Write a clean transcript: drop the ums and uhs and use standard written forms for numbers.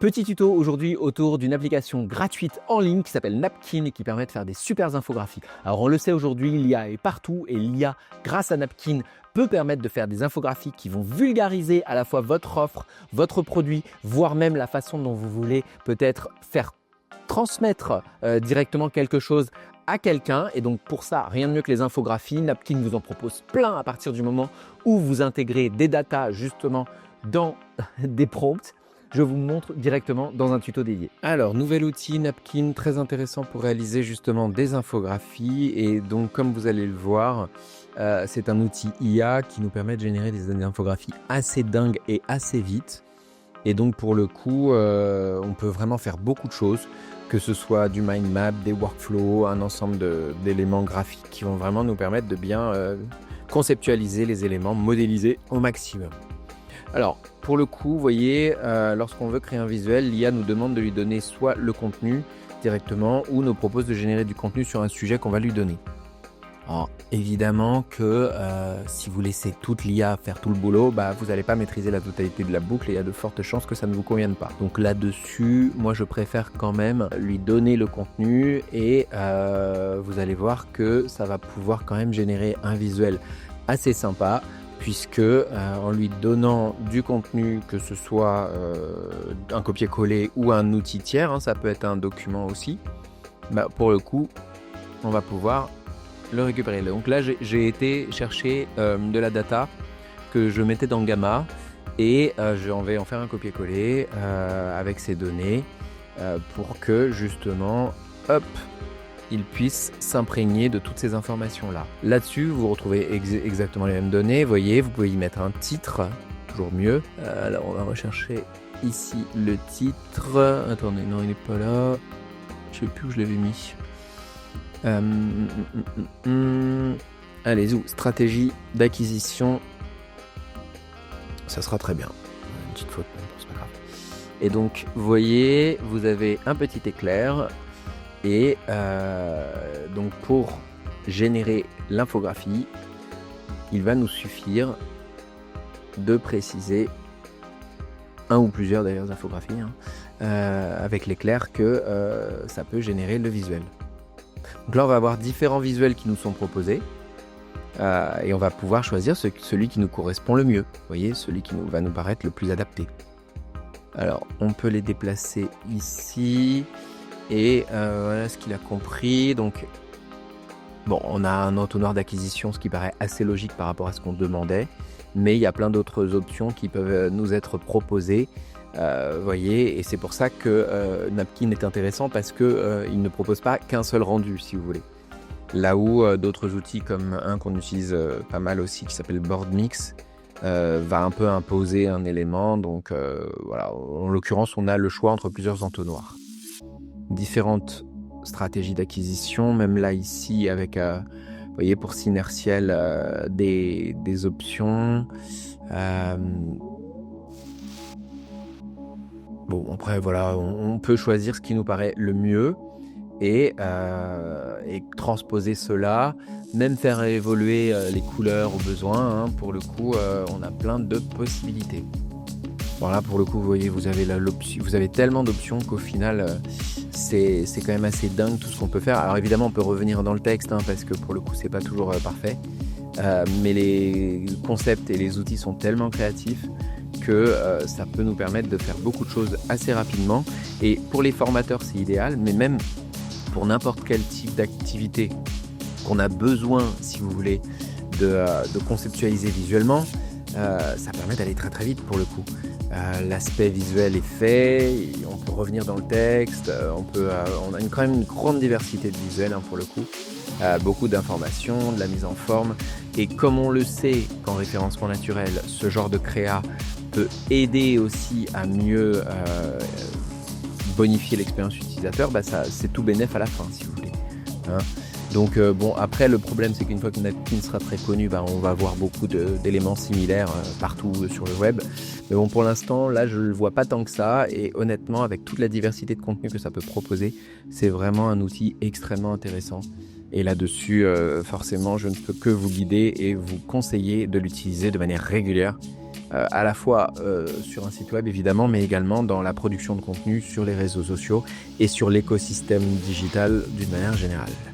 Petit tuto aujourd'hui autour d'une application gratuite en ligne qui s'appelle Napkin et qui permet de faire des super infographies. Alors on le sait aujourd'hui, l'IA est partout et l'IA, grâce à Napkin, peut permettre de faire des infographies qui vont vulgariser à la fois votre offre, votre produit, voire même la façon dont vous voulez peut-être faire transmettre directement quelque chose à quelqu'un. Et donc pour ça, rien de mieux que les infographies. Napkin vous en propose plein à partir du moment où vous intégrez des datas justement dans des prompts. Je vous montre directement dans un tuto dédié. Alors, nouvel outil Napkin, très intéressant pour réaliser justement des infographies. Et donc, comme vous allez le voir, c'est un outil IA qui nous permet de générer des infographies assez dingues et assez vite. Et donc, pour le coup, on peut vraiment faire beaucoup de choses, que ce soit du mind map, des workflows, un ensemble d'éléments graphiques qui vont vraiment nous permettre de bien conceptualiser les éléments, modéliser au maximum. Alors, pour le coup, vous voyez, lorsqu'on veut créer un visuel, l'IA nous demande de lui donner soit le contenu directement ou nous propose de générer du contenu sur un sujet qu'on va lui donner. Alors, évidemment que si vous laissez toute l'IA faire tout le boulot, vous n'allez pas maîtriser la totalité de la boucle et il y a de fortes chances que ça ne vous convienne pas. Donc là-dessus, moi je préfère quand même lui donner le contenu et vous allez voir que ça va pouvoir quand même générer un visuel assez sympa, puisque en lui donnant du contenu, que ce soit un copier-coller ou un outil tiers, ça peut être un document aussi, pour le coup, on va pouvoir le récupérer. Donc là, j'ai été chercher de la data que je mettais dans Gamma et je vais en faire un copier-coller avec ces données pour que justement, hop, il puisse s'imprégner de toutes ces informations-là. Là-dessus, vous retrouvez exactement les mêmes données. Vous voyez, vous pouvez y mettre un titre, toujours mieux. Alors, on va rechercher ici le titre. Attendez, non, il n'est pas là. Je ne sais plus où je l'avais mis. Allez, stratégie d'acquisition. Ça sera très bien. Une petite faute, c'est pas grave. Et donc, vous voyez, vous avez un petit éclair. Et donc pour générer l'infographie, il va nous suffire de préciser un ou plusieurs d'ailleurs infographies avec l'éclair que ça peut générer le visuel. Donc là on va avoir différents visuels qui nous sont proposés et on va pouvoir choisir celui qui nous correspond le mieux. Vous voyez, celui qui va nous paraître le plus adapté. Alors on peut les déplacer ici. Et voilà ce qu'il a compris. Donc, bon, on a un entonnoir d'acquisition, ce qui paraît assez logique par rapport à ce qu'on demandait. Mais il y a plein d'autres options qui peuvent nous être proposées. Voyez, et c'est pour ça que Napkin est intéressant parce qu'il ne propose pas qu'un seul rendu, si vous voulez. Là où d'autres outils, comme un qu'on utilise pas mal aussi, qui s'appelle BoardMix, va un peu imposer un élément. Donc, voilà, en l'occurrence, on a le choix entre plusieurs entonnoirs. Différentes stratégies d'acquisition, même là ici avec vous voyez, pour Synertiel des options. Bon, après voilà, on peut choisir ce qui nous paraît le mieux et transposer cela, même faire évoluer les couleurs au besoin. Pour le coup, on a plein de possibilités. Bon, là pour le coup, vous voyez, vous avez tellement d'options qu'au final c'est quand même assez dingue tout ce qu'on peut faire. Alors évidemment on peut revenir dans le texte parce que pour le coup c'est pas toujours parfait, mais les concepts et les outils sont tellement créatifs que ça peut nous permettre de faire beaucoup de choses assez rapidement. Et pour les formateurs c'est idéal, mais même pour n'importe quel type d'activité qu'on a besoin, si vous voulez, de conceptualiser visuellement, ça permet d'aller très très vite pour le coup. L'aspect visuel est fait, on peut revenir dans le texte, on a quand même une grande diversité de visuels pour le coup, beaucoup d'informations, de la mise en forme, et comme on le sait qu'en référencement naturel, ce genre de créa peut aider aussi à mieux bonifier l'expérience utilisateur, c'est tout bénef à la fin si vous voulez. Donc bon, après le problème c'est qu'une fois que Napkin sera très connu, on va avoir beaucoup d'éléments similaires partout sur le web. Mais bon, pour l'instant là je le vois pas tant que ça, et honnêtement avec toute la diversité de contenu que ça peut proposer, c'est vraiment un outil extrêmement intéressant. Et là-dessus forcément je ne peux que vous guider et vous conseiller de l'utiliser de manière régulière à la fois sur un site web évidemment, mais également dans la production de contenu sur les réseaux sociaux et sur l'écosystème digital d'une manière générale.